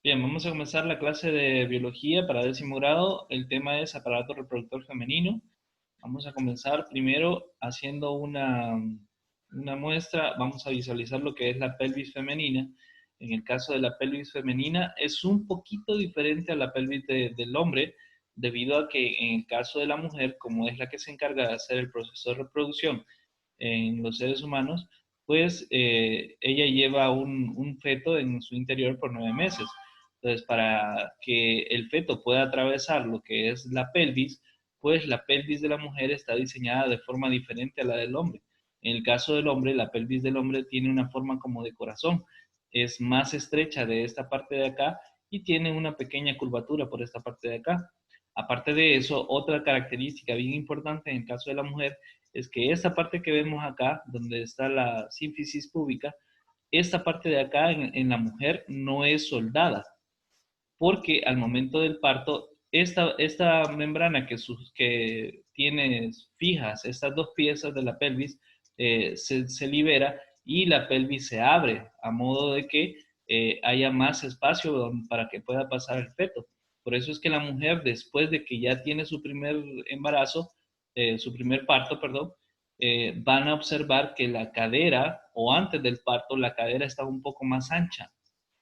Bien, vamos a comenzar la clase de biología para décimo grado. El tema es aparato reproductor femenino. Vamos a comenzar primero haciendo una muestra. Vamos a visualizar lo que es la pelvis femenina. En el caso de la pelvis femenina es un poquito diferente a la pelvis del hombre, debido a que en el caso de la mujer, como es la que se encarga de hacer el proceso de reproducción en los seres humanos, pues ella lleva un feto en su interior por 9 meses. Entonces, para que el feto pueda atravesar lo que es la pelvis, pues la pelvis de la mujer está diseñada de forma diferente a la del hombre. En el caso del hombre, la pelvis del hombre tiene una forma como de corazón. Es más estrecha de esta parte de acá y tiene una pequeña curvatura por esta parte de acá. Aparte de eso, otra característica bien importante en el caso de la mujer es que esta parte que vemos acá, donde está la sínfisis púbica, esta parte de acá en la mujer no es soldada, porque al momento del parto, esta membrana que tiene fijas estas dos piezas de la pelvis se libera y la pelvis se abre a modo de que haya más espacio para que pueda pasar el feto. Por eso es que la mujer, después de que ya tiene su primer embarazo, su primer parto, perdón, van a observar que la cadera, o antes del parto, la cadera está un poco más ancha.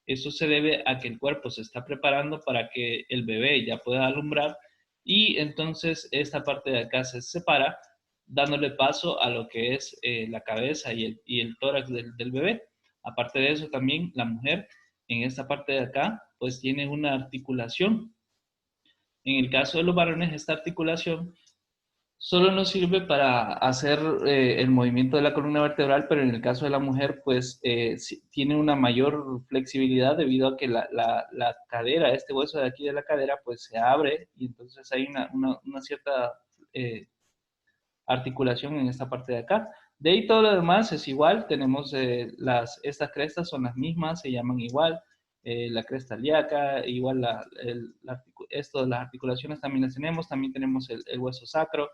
Esto se debe a que el cuerpo se está preparando para que el bebé ya pueda alumbrar y entonces esta parte de acá se separa, dándole paso a lo que es la cabeza y el tórax del bebé. Aparte de eso, también la mujer en esta parte de acá, pues tiene una articulación. En el caso de los varones, esta articulación solo nos sirve para hacer el movimiento de la columna vertebral, pero en el caso de la mujer, pues sí, tiene una mayor flexibilidad debido a que la cadera, este hueso de aquí de la cadera, pues se abre y entonces hay una cierta eh, articulación en esta parte de acá. De ahí todo lo demás es igual, tenemos estas crestas son las mismas, se llaman igual, la cresta ilíaca, igual las articulaciones también las tenemos, también tenemos el hueso sacro,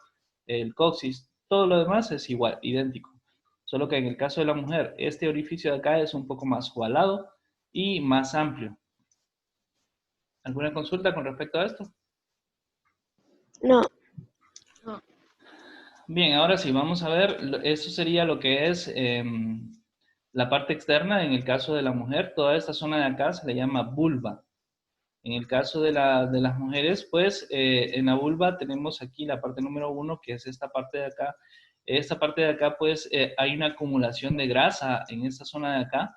el coxis, todo lo demás es igual, idéntico. Solo que en el caso de la mujer, este orificio de acá es un poco más ovalado y más amplio. ¿Alguna consulta con respecto a esto? No, Bien, ahora sí, vamos a ver, eso sería lo que es la parte externa. En el caso de la mujer, toda esta zona de acá se le llama vulva. En el caso de las mujeres, pues en la vulva tenemos aquí la parte número 1, que es esta parte de acá. Esta parte de acá, pues hay una acumulación de grasa en esta zona de acá,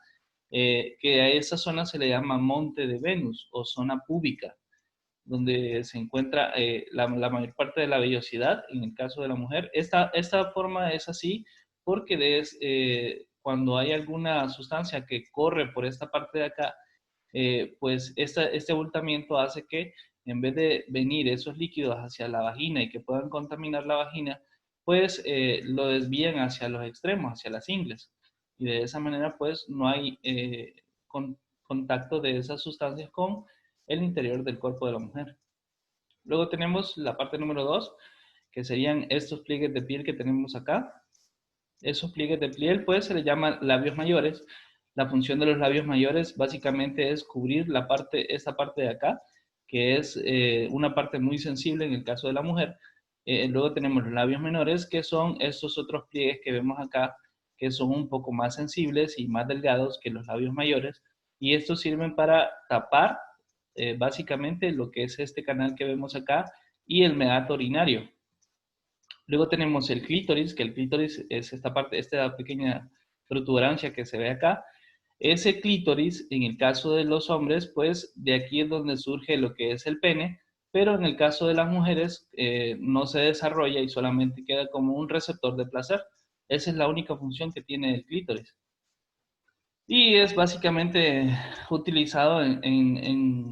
que a esa zona se le llama monte de Venus o zona púbica, donde se encuentra la mayor parte de la vellosidad en el caso de la mujer. Esta forma es así porque cuando hay alguna sustancia que corre por esta parte de acá, pues este abultamiento hace que en vez de venir esos líquidos hacia la vagina y que puedan contaminar la vagina, pues lo desvían hacia los extremos, hacia las ingles. Y de esa manera, pues no hay contacto de esas sustancias con el interior del cuerpo de la mujer. Luego tenemos la parte número 2, que serían estos pliegues de piel que tenemos acá. Esos pliegues de piel, pues se les llama labios mayores. La función de los labios mayores básicamente es cubrir esta parte de acá, que es una parte muy sensible en el caso de la mujer. Luego tenemos los labios menores, que son estos otros pliegues que vemos acá, que son un poco más sensibles y más delgados que los labios mayores. Y estos sirven para tapar básicamente lo que es este canal que vemos acá y el meato urinario. Luego tenemos el clítoris, que el clítoris es esta parte, esta pequeña protuberancia que se ve acá. Ese clítoris, en el caso de los hombres, pues de aquí es donde surge lo que es el pene, pero en el caso de las mujeres no se desarrolla y solamente queda como un receptor de placer. Esa es la única función que tiene el clítoris. Y es básicamente utilizado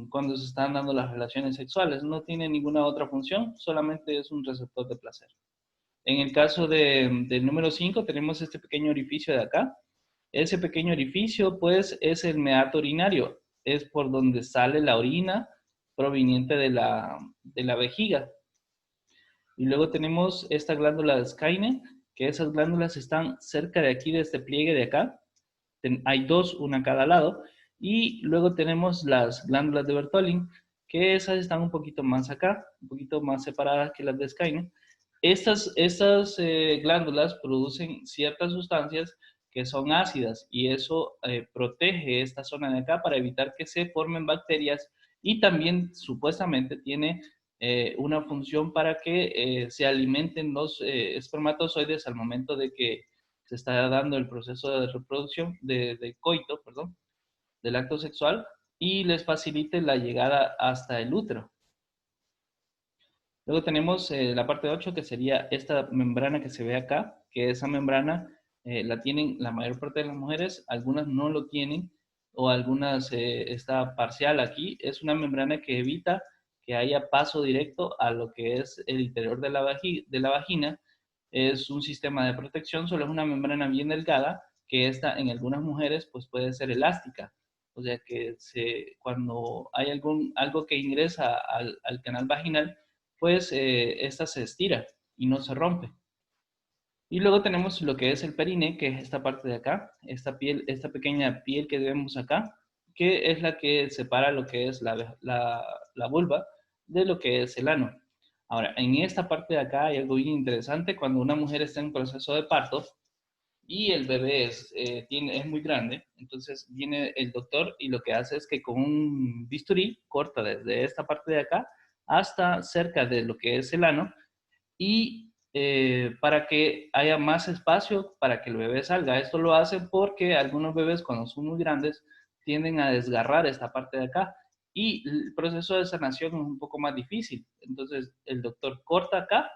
cuando se están dando las relaciones sexuales. No tiene ninguna otra función, solamente es un receptor de placer. En el caso del número 5 tenemos este pequeño orificio de acá. Ese pequeño orificio, pues, es el meato urinario. Es por donde sale la orina proveniente de la vejiga. Y luego tenemos esta glándula de Skene, que esas glándulas están cerca de aquí, de este pliegue de acá. Hay dos, una a cada lado. Y luego tenemos las glándulas de Bertholin, que esas están un poquito más acá, un poquito más separadas que las de Skene. Estas glándulas producen ciertas sustancias que son ácidas y eso protege esta zona de acá para evitar que se formen bacterias y también supuestamente tiene una función para que se alimenten los espermatozoides al momento de que se está dando el proceso de reproducción, de coito, perdón, del acto sexual y les facilite la llegada hasta el útero. Luego tenemos la parte 8 que sería esta membrana que se ve acá, que esa membrana la tienen la mayor parte de las mujeres, algunas no lo tienen o algunas está parcial aquí. Es una membrana que evita que haya paso directo a lo que es el interior de la vagina. Es un sistema de protección, solo es una membrana bien delgada que esta en algunas mujeres pues puede ser elástica. O sea que cuando hay algo que ingresa al canal vaginal, pues esta se estira y no se rompe. Y luego tenemos lo que es el perine, que es esta parte de acá, esta piel, esta pequeña piel que vemos acá, que es la que separa lo que es la vulva de lo que es el ano. Ahora, en esta parte de acá hay algo bien interesante. Cuando una mujer está en proceso de parto y el bebé es muy grande, entonces viene el doctor y lo que hace es que con un bisturí corta desde esta parte de acá hasta cerca de lo que es el ano y para que haya más espacio para que el bebé salga. Esto lo hacen porque algunos bebés cuando son muy grandes tienden a desgarrar esta parte de acá y el proceso de sanación es un poco más difícil. Entonces el doctor corta acá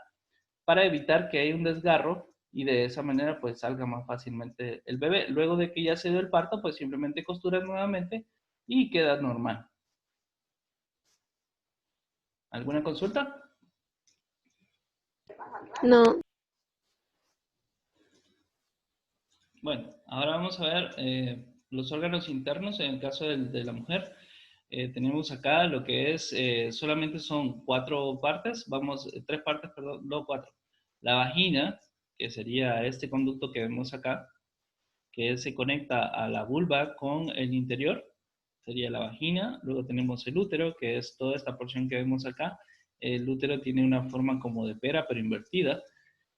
para evitar que haya un desgarro y de esa manera pues salga más fácilmente el bebé. Luego de que ya se dio el parto, pues simplemente costuras nuevamente y queda normal. ¿Alguna consulta? No. Bueno, ahora vamos a ver los órganos internos en el caso de la mujer. Tenemos acá lo que es, solamente son tres partes, perdón, no cuatro. La vagina, que sería este conducto que vemos acá, que se conecta a la vulva con el interior, sería la vagina. Luego tenemos el útero, que es toda esta porción que vemos acá. El útero tiene una forma como de pera, pero invertida.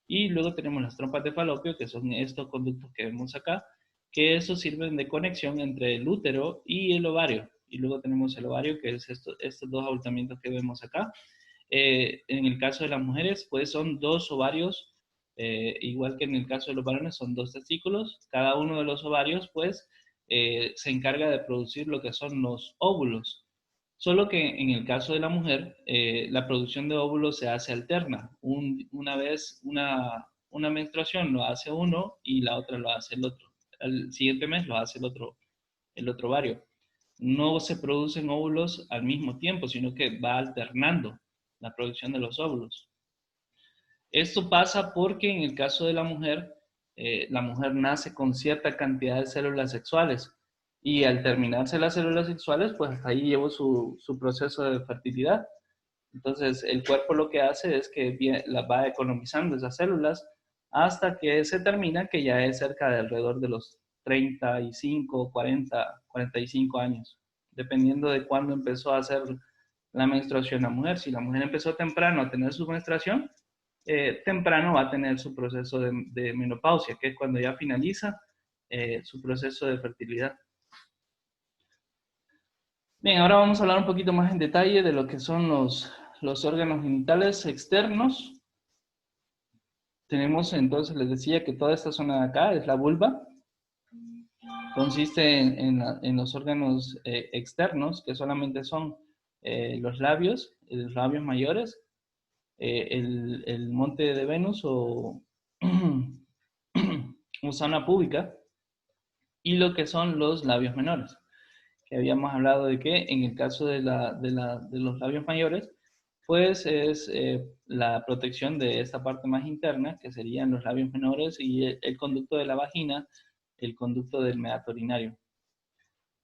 Y luego tenemos las trompas de falopio, que son estos conductos que vemos acá, que esos sirven de conexión entre el útero y el ovario. Y luego tenemos el ovario, que es estos dos abultamientos que vemos acá. En el caso de las mujeres, pues son dos ovarios, igual que en el caso de los varones, son dos testículos. Cada uno de los ovarios, pues, se encarga de producir lo que son los óvulos. Solo que en el caso de la mujer, la producción de óvulos se hace alterna. Una vez una menstruación lo hace uno y la otra lo hace el otro. El siguiente mes lo hace el otro ovario. No se producen óvulos al mismo tiempo, sino que va alternando la producción de los óvulos. Esto pasa porque en el caso de la mujer nace con cierta cantidad de células sexuales y al terminarse las células sexuales, pues hasta ahí llevó su proceso de fertilidad. Entonces, el cuerpo lo que hace es que las va economizando esas células hasta que se termina, que ya es cerca de alrededor de los 35, 40, 45 años, dependiendo de cuándo empezó a hacer la menstruación la mujer. Si la mujer empezó temprano a tener su menstruación, temprano va a tener su proceso de menopausia, que es cuando ya finaliza su proceso de fertilidad. Bien, ahora vamos a hablar un poquito más en detalle de lo que son los órganos genitales externos. Tenemos entonces, les decía que toda esta zona de acá es la vulva. Consiste en los órganos externos, que solamente son los labios mayores, el monte de Venus o zona púbica, y lo que son los labios menores, que habíamos hablado de que en el caso de los labios mayores, pues es la protección de esta parte más interna, que serían los labios menores y el conducto de la vagina, el conducto del meato urinario.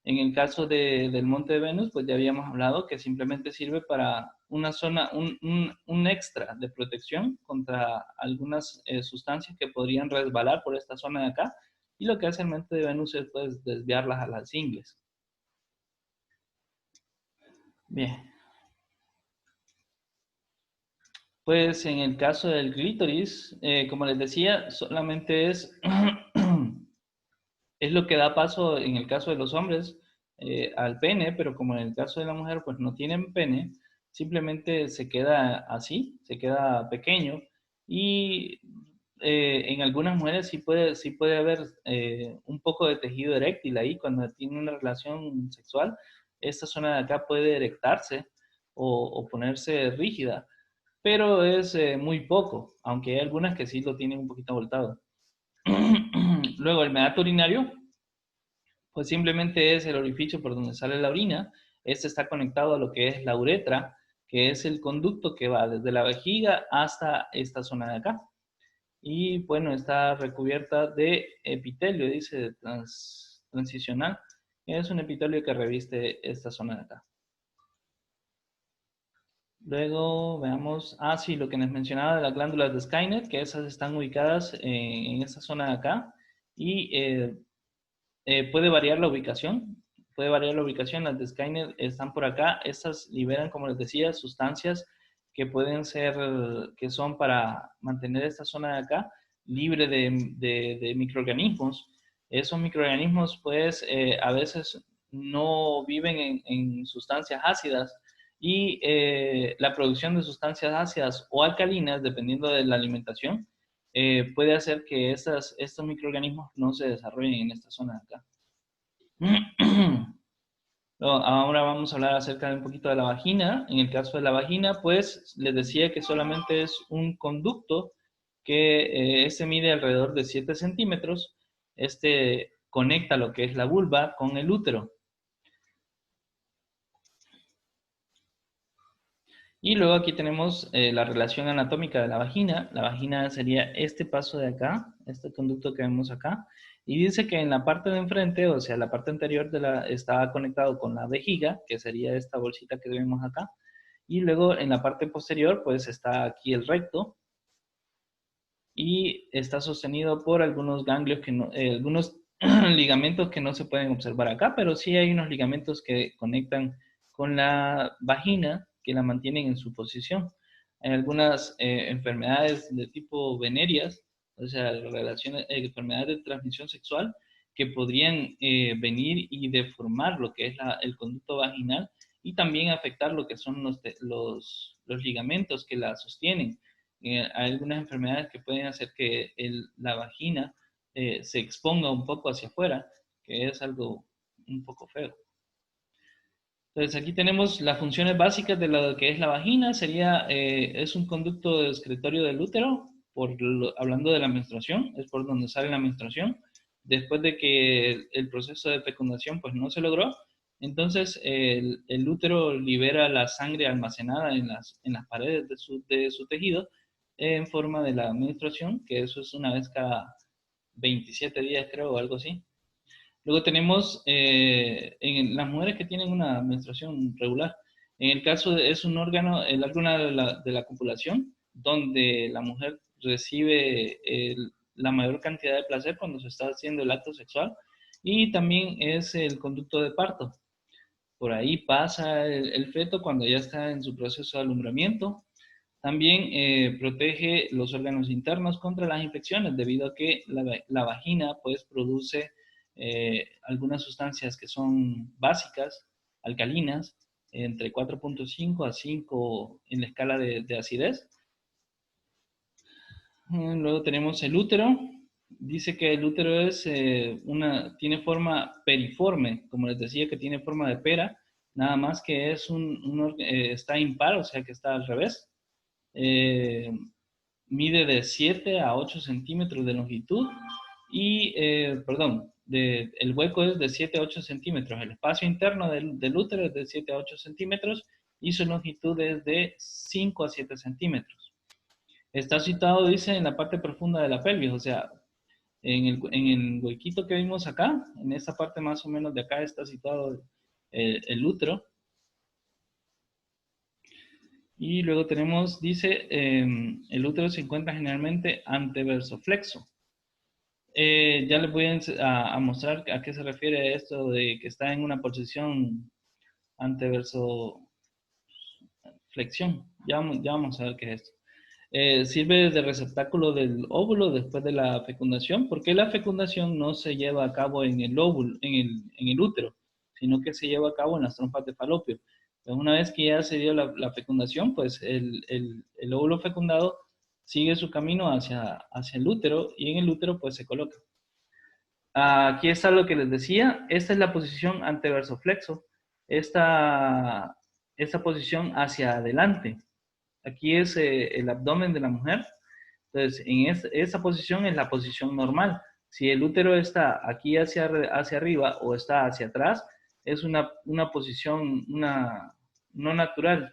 En el caso del monte de Venus, pues ya habíamos hablado que simplemente sirve para una zona, un extra de protección contra algunas sustancias que podrían resbalar por esta zona de acá. Y lo que hace el monte de Venus es pues desviarlas a las ingles. Bien. Pues en el caso del clítoris, como les decía, solamente es, es lo que da paso en el caso de los hombres al pene, pero como en el caso de la mujer, pues no tienen pene, simplemente se queda así, se queda pequeño y en algunas mujeres sí puede haber un poco de tejido eréctil ahí cuando tienen una relación sexual. Esta zona de acá puede erectarse o ponerse rígida, pero es muy poco, aunque hay algunas que sí lo tienen un poquito abultado. Luego, el meato urinario, pues simplemente es el orificio por donde sale la orina. Este está conectado a lo que es la uretra, que es el conducto que va desde la vejiga hasta esta zona de acá. Y bueno, está recubierta de epitelio, dice transicional. Es un epitelio que reviste esta zona de acá. Luego veamos, sí, lo que les mencionaba de las glándulas de Skynet, que esas están ubicadas en esta zona de acá y puede variar la ubicación, las de Skynet están por acá, estas liberan, como les decía, sustancias que pueden ser, que son para mantener esta zona de acá libre de microorganismos. Esos microorganismos, pues, a veces no viven en sustancias ácidas y la producción de sustancias ácidas o alcalinas, dependiendo de la alimentación, puede hacer que estos microorganismos no se desarrollen en esta zona de acá. Ahora vamos a hablar acerca de un poquito de la vagina. En el caso de la vagina, pues les decía que solamente es un conducto que este mide alrededor de 7 centímetros. Este conecta lo que es la vulva con el útero. Y luego aquí tenemos la relación anatómica de la vagina. La vagina sería este paso de acá, este conducto que vemos acá. Y dice que en la parte de enfrente, o sea, la parte anterior está conectado con la vejiga, que sería esta bolsita que vemos acá. Y luego en la parte posterior, pues está aquí el recto. Y está sostenido por algunos ganglios algunos ligamentos que no se pueden observar acá, pero sí hay unos ligamentos que conectan con la vagina que la mantienen en su posición. Hay algunas enfermedades de tipo venéreas, o sea, enfermedades de transmisión sexual, que podrían venir y deformar lo que es el conducto vaginal y también afectar lo que son los ligamentos que la sostienen. Hay algunas enfermedades que pueden hacer que la vagina se exponga un poco hacia afuera, que es algo un poco feo. Entonces aquí tenemos las funciones básicas de lo que es la vagina. Es un conducto excretorio del útero, hablando de la menstruación, es por donde sale la menstruación. Después de que el proceso de fecundación pues no se logró, entonces el útero libera la sangre almacenada en las paredes de su tejido en forma de la menstruación, que eso es una vez cada 27 días creo o algo así. Luego tenemos en las mujeres que tienen una menstruación regular. En el caso es un órgano, el órgano de la copulación, donde la mujer recibe la mayor cantidad de placer cuando se está haciendo el acto sexual. Y también es el conducto de parto. Por ahí pasa el feto cuando ya está en su proceso de alumbramiento. También protege los órganos internos contra las infecciones, debido a que la vagina pues produce algunas sustancias que son básicas, alcalinas, entre 4.5 a 5 en la escala de acidez. Luego tenemos el útero. Dice que el útero tiene forma periforme, como les decía, que tiene forma de pera, nada más que está impar, o sea que está al revés. Eh, Mide de 7 a 8 centímetros de longitud y, perdón, el hueco es de 7 a 8 centímetros. El espacio interno del útero es de 7 a 8 centímetros y su longitud es de 5 a 7 centímetros. Está situado, dice, en la parte profunda de la pelvis, o sea, en el huequito que vimos acá, en esta parte más o menos de acá está situado el útero. Y luego tenemos, dice, el útero se encuentra generalmente anteverso flexo. Ya les voy a mostrar a qué se refiere esto de que está en una posición anteverso flexión. Ya vamos a ver qué es esto. Sirve de receptáculo del óvulo después de la fecundación, porque la fecundación no se lleva a cabo en el óvulo, en el útero, sino que se lleva a cabo en las trompas de falopio. Entonces, una vez que ya se dio la fecundación, pues el óvulo fecundado sigue su camino hacia el útero y en el útero pues se coloca. Aquí está lo que les decía. Esta es la posición anteverso flexo. Esta posición hacia adelante. Aquí es el abdomen de la mujer. Entonces, esa posición es la posición normal. Si el útero está aquí hacia arriba o está hacia atrás, es una posición no natural.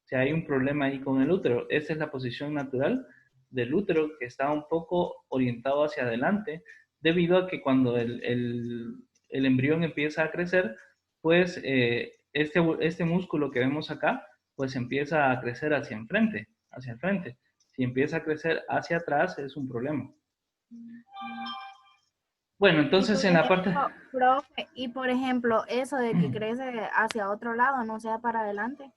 Si hay un problema ahí con el útero, esa es la posición natural del útero que está un poco orientado hacia adelante, debido a que cuando el embrión empieza a crecer, pues este músculo que vemos acá, pues empieza a crecer hacia el frente. Si empieza a crecer hacia atrás, es un problema. Bueno, Y entonces por en la parte... ejemplo, profe, y por ejemplo, eso de que crece hacia otro lado, no sea para adelante,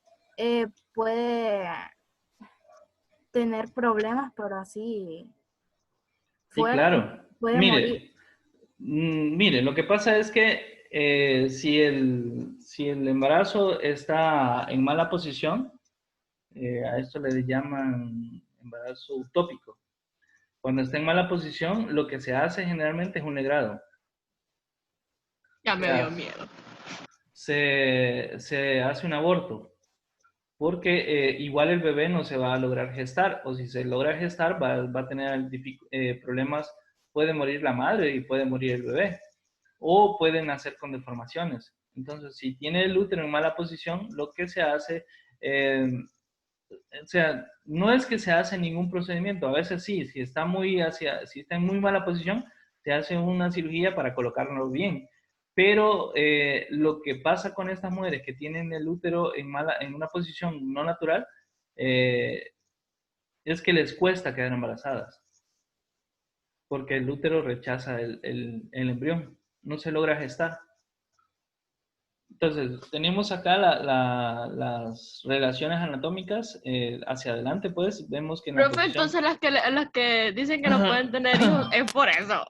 puede tener problemas, pero así Sí, fuerte, claro. puede morir. Mire, lo que pasa es que si el embarazo está en mala posición, a esto le llaman embarazo utópico. Cuando está en mala posición, lo que se hace generalmente es un legrado. Ya O me sea, dio miedo. se hace un aborto, porque igual el bebé no se va a lograr gestar, o si se logra gestar va a tener problemas, puede morir la madre y puede morir el bebé, o pueden nacer con deformaciones. Entonces, si tiene el útero en mala posición, lo que se hace, o sea, no es que se hace ningún procedimiento, a veces sí, si está en muy mala posición, se hace una cirugía para colocarlo bien. Pero lo que pasa con estas mujeres que tienen el útero en una posición no natural, es que les cuesta quedar embarazadas, porque el útero rechaza el embrión, no se logra gestar. Entonces, tenemos acá las relaciones anatómicas hacia adelante, pues vemos que en la Profe, posición... entonces las que dicen que no pueden tener hijos es por eso.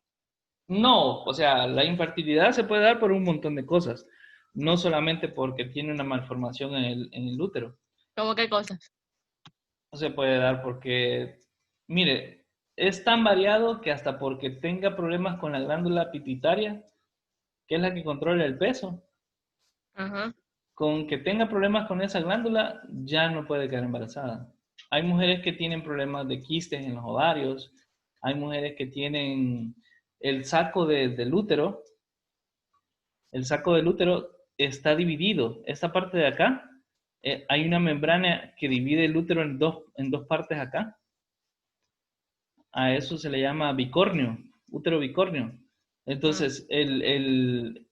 No, o sea, la infertilidad se puede dar por un montón de cosas, no solamente porque tiene una malformación en el útero. ¿Cómo qué cosas? No se puede dar porque, mire, es tan variado que hasta porque tenga problemas con la glándula pituitaria, que es la que controla el peso, Ajá. con que tenga problemas con esa glándula, ya no puede quedar embarazada. Hay mujeres que tienen problemas de quistes en los ovarios, hay mujeres que tienen el saco del útero. El saco del útero está dividido. Esta parte de acá, hay una membrana que divide el útero en dos partes acá. A eso se le llama bicornio, útero bicornio. Entonces, el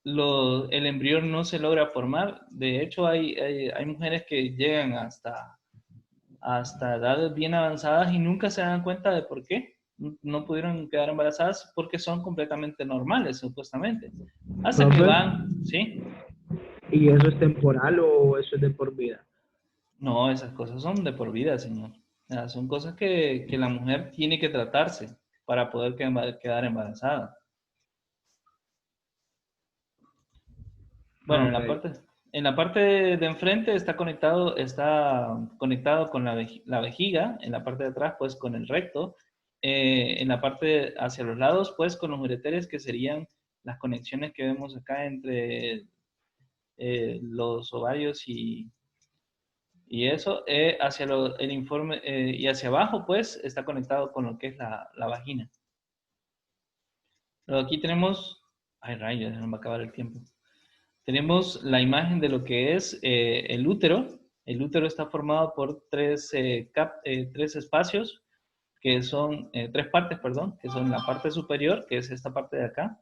embrión no se logra formar. De hecho, hay mujeres que llegan hasta edades bien avanzadas y nunca se dan cuenta de por qué no pudieron quedar embarazadas, porque son completamente normales, supuestamente. Hasta que Profe, van, ¿sí? ¿y eso es temporal o eso es de por vida? No, esas cosas son de por vida, señor. O sea, son cosas que la mujer tiene que tratarse para poder quedar embarazada. Bueno, Ok. en la parte de enfrente está conectado con la vejiga, en la parte de atrás pues con el recto, en la parte hacia los lados pues con los ureteres, que serían las conexiones que vemos acá entre los ovarios y eso, y hacia abajo pues está conectado con lo que es la vagina. Luego aquí tenemos, ay rayos, ya no va a acabar el tiempo. Tenemos la imagen de lo que es el útero. El útero está formado por tres espacios, que son tres partes, perdón, que son la parte superior, que es esta parte de acá.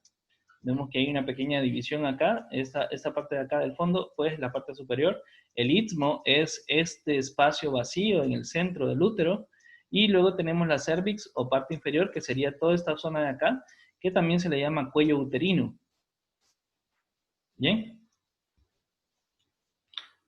Vemos que hay una pequeña división acá. Esta parte de acá del fondo, pues la parte superior. El istmo es este espacio vacío en el centro del útero. Y luego tenemos la cervix o parte inferior, que sería toda esta zona de acá, que también se le llama cuello uterino. ¿Bien?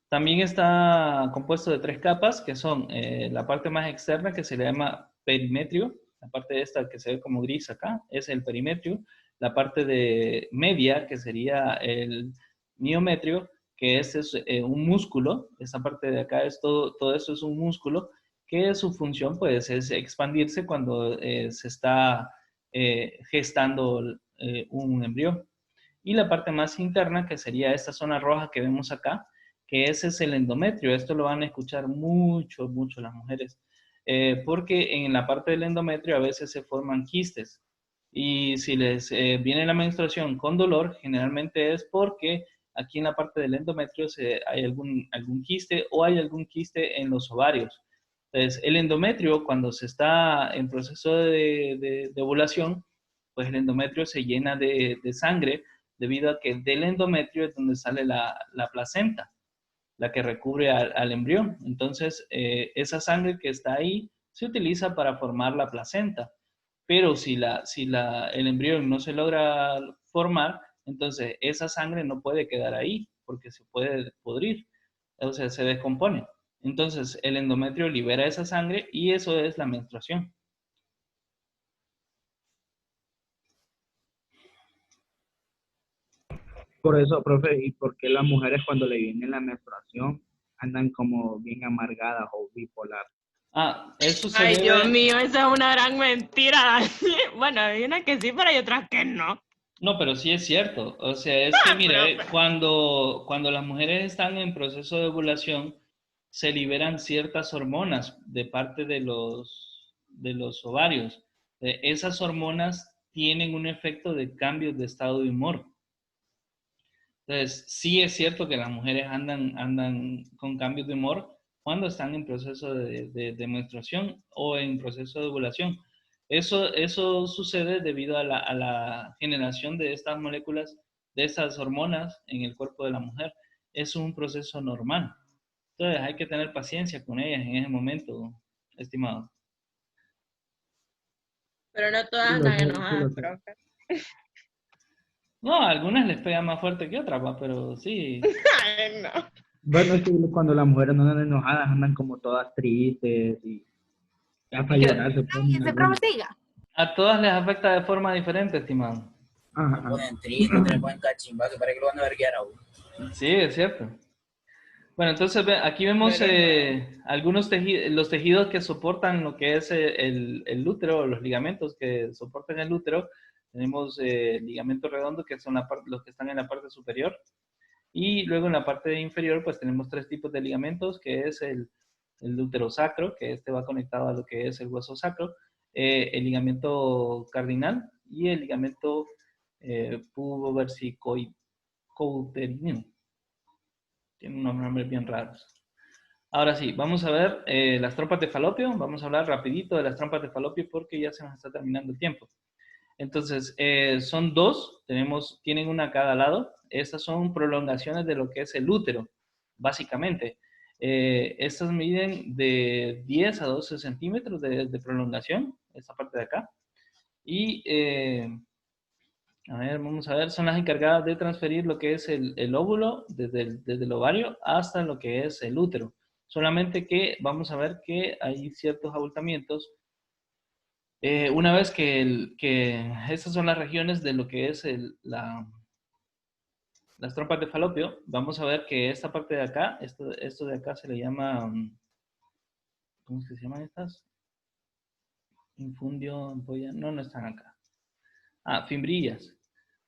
También está compuesto de 3 capas, que son la parte más externa, que se le llama perimetrio. La parte de esta que se ve como gris acá, es el perimetrio. La parte de media, que sería el miometrio, que este es un músculo. Esta parte de acá, es todo esto es un músculo, que su función pues es expandirse cuando se está gestando un embrión. Y la parte más interna, que sería esta zona roja que vemos acá, que ese es el endometrio. Esto lo van a escuchar mucho, mucho las mujeres, porque en la parte del endometrio a veces se forman quistes. Y si les viene la menstruación con dolor, generalmente es porque aquí en la parte del endometrio hay algún quiste o hay algún quiste en los ovarios. Entonces, el endometrio, cuando se está en proceso de ovulación, pues el endometrio se llena de sangre debido a que del endometrio es donde sale la placenta, la que recubre al embrión. Entonces, esa sangre que está ahí se utiliza para formar la placenta. Pero el embrión no se logra formar, entonces esa sangre no puede quedar ahí porque se puede podrir, o sea, se descompone. Entonces, el endometrio libera esa sangre y eso es la menstruación. Por eso, profe, ¿y por qué las mujeres cuando le viene la menstruación andan como bien amargadas o bipolar? Eso se Ay, Dios debe... mío, esa es una gran mentira. Bueno, hay unas que sí, pero hay otras que no. No, pero sí es cierto. O sea, es que, mire, Profe. cuando las mujeres están en proceso de ovulación, se liberan ciertas hormonas de parte de los ovarios. Esas hormonas tienen un efecto de cambios de estado de humor. Entonces, sí es cierto que las mujeres andan con cambios de humor cuando están en proceso de menstruación o en proceso de ovulación. Eso sucede debido a la generación de estas moléculas, de estas hormonas en el cuerpo de la mujer. Es un proceso normal. Entonces, hay que tener paciencia con ellas en ese momento, estimado. Pero no Sí todas lo andan sé, sí enojadas, lo sé. profe. No, a algunas les pega más fuerte que otras, pero sí. Ay, no. Bueno, es que cuando las mujeres no andan enojadas, andan como todas tristes y hasta Es que llorar se ponen Cállense, algunas. prosiga. a todas les afecta de forma diferente, estimado. Me Ajá. ponen triste, me ponen cachimba, que parece que lo van a verguiar a uno. Sí, es cierto. Bueno, entonces aquí vemos algunos tejidos, los tejidos que soportan lo que es el útero, los ligamentos que soportan el útero. Tenemos ligamento redondo, que son los que están en la parte superior. Y luego en la parte inferior, pues tenemos 3 tipos de ligamentos, que es el útero sacro, que este va conectado a lo que es el hueso sacro, el ligamento cardinal y el ligamento puboversicouterino. Tienen unos nombres bien raros. Ahora sí, vamos a ver las trompas de falopio. Vamos a hablar rapidito de las trompas de falopio porque ya se nos está terminando el tiempo. Entonces, son 2, tienen una a cada lado. Estas son prolongaciones de lo que es el útero, básicamente. Estas miden de 10 a 12 centímetros de prolongación, esta parte de acá. Y a ver, vamos a ver, son las encargadas de transferir lo que es el óvulo desde el ovario hasta lo que es el útero. Solamente que vamos a ver que hay ciertos abultamientos. Una vez que estas son las regiones de lo que es las trompas de falopio, vamos a ver que esta parte de acá, esto de acá se le llama, ¿cómo es que se llaman estas? Infundio, ampolla, no están acá. Fimbrillas.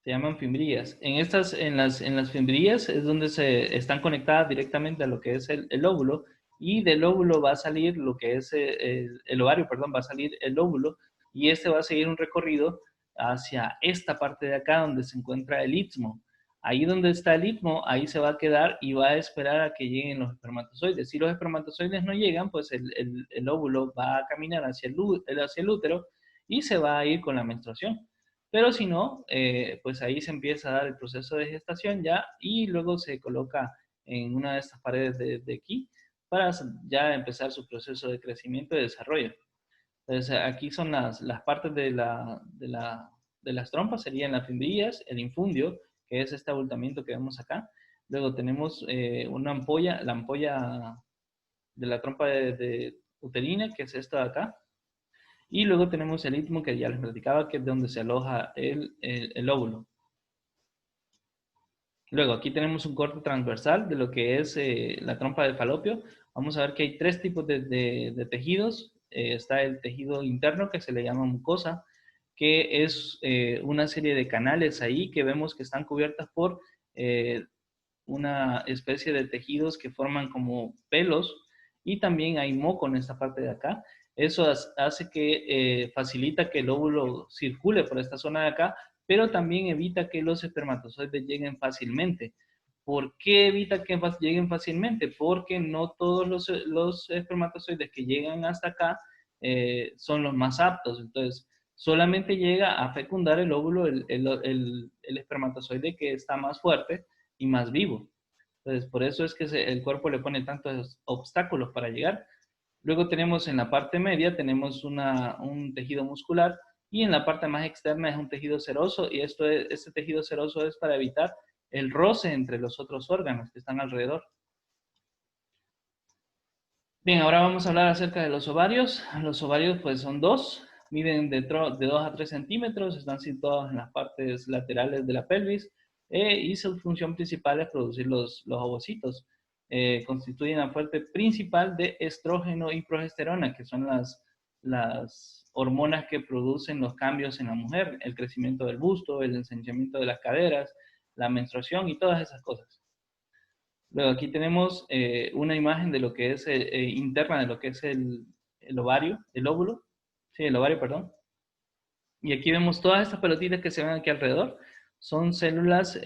Se llaman fimbrillas. En las fimbrillas es donde se están conectadas directamente a lo que es el óvulo, y del óvulo va a salir lo que es el ovario, perdón, va a salir el óvulo, y este va a seguir un recorrido hacia esta parte de acá donde se encuentra el istmo. Ahí donde está el istmo, ahí se va a quedar y va a esperar a que lleguen los espermatozoides. Si los espermatozoides no llegan, pues el óvulo va a caminar hacia el útero y se va a ir con la menstruación. Pero si no, pues ahí se empieza a dar el proceso de gestación ya, y luego se coloca en una de estas paredes de aquí para ya empezar su proceso de crecimiento y desarrollo. Entonces aquí son las partes de las trompas, serían las fimbrillas, el infundio, que es este abultamiento que vemos acá. Luego tenemos una ampolla, la ampolla de la trompa de uterina, que es esta de acá. Y luego tenemos el istmo que ya les platicaba, que es donde se aloja el óvulo. Luego aquí tenemos un corte transversal de lo que es la trompa de falopio. Vamos a ver que hay tres tipos de tejidos. Está el tejido interno, que se le llama mucosa, que es una serie de canales ahí que vemos que están cubiertas por una especie de tejidos que forman como pelos, y también hay moco en esta parte de acá. Eso hace que facilita que el óvulo circule por esta zona de acá, pero también evita que los espermatozoides lleguen fácilmente. ¿Por qué evita que lleguen fácilmente? Porque no todos los espermatozoides que llegan hasta acá son los más aptos. Entonces, solamente llega a fecundar el óvulo el espermatozoide que está más fuerte y más vivo. Entonces, por eso es que el cuerpo le pone tantos obstáculos para llegar. Luego tenemos en la parte media, tenemos un tejido muscular, y en la parte más externa es un tejido seroso, y este tejido seroso es para evitar el roce entre los otros órganos que están alrededor. Bien, ahora vamos a hablar acerca de los ovarios. Los ovarios pues son dos, miden de 2 a 3 centímetros, están situados en las partes laterales de la pelvis, y su función principal es producir los ovocitos. Constituyen la fuente principal de estrógeno y progesterona, que son las hormonas que producen los cambios en la mujer, el crecimiento del busto, el ensanchamiento de las caderas, la menstruación y todas esas cosas. Luego aquí tenemos una imagen de lo que es interna de lo que es el ovario, el óvulo, sí, el ovario, perdón. Y aquí vemos todas estas pelotitas que se ven aquí alrededor, son células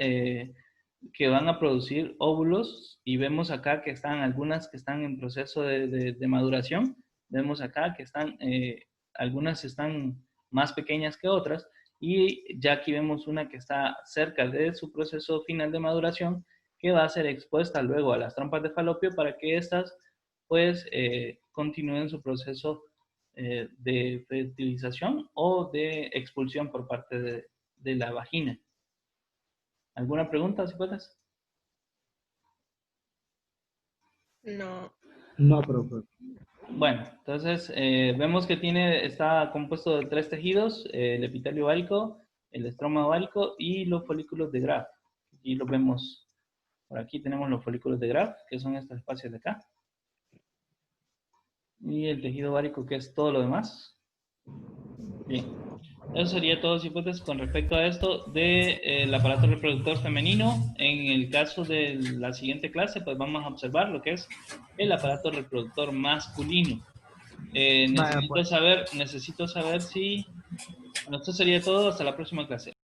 que van a producir óvulos, y vemos acá que están algunas que están en proceso de maduración. Vemos acá que algunas están más pequeñas que otras, y ya aquí vemos una que está cerca de su proceso final de maduración, que va a ser expuesta luego a las trompas de falopio para que éstas pues continúen su proceso de fertilización o de expulsión por parte de la vagina. ¿Alguna pregunta, si puedes? No. No, profe. Bueno, entonces vemos que está compuesto de 3 tejidos, el epitelio ovárico, el estroma ovárico y los folículos de Graf. Aquí los vemos, por aquí tenemos los folículos de Graf, que son estos espacios de acá. Y el tejido ovárico, que es todo lo demás. Bien, eso sería todo, cipotes, con respecto a esto del aparato reproductor femenino. En el caso de la siguiente clase, pues vamos a observar lo que es el aparato reproductor masculino. Necesito saber si... Bueno, esto sería todo, hasta la próxima clase.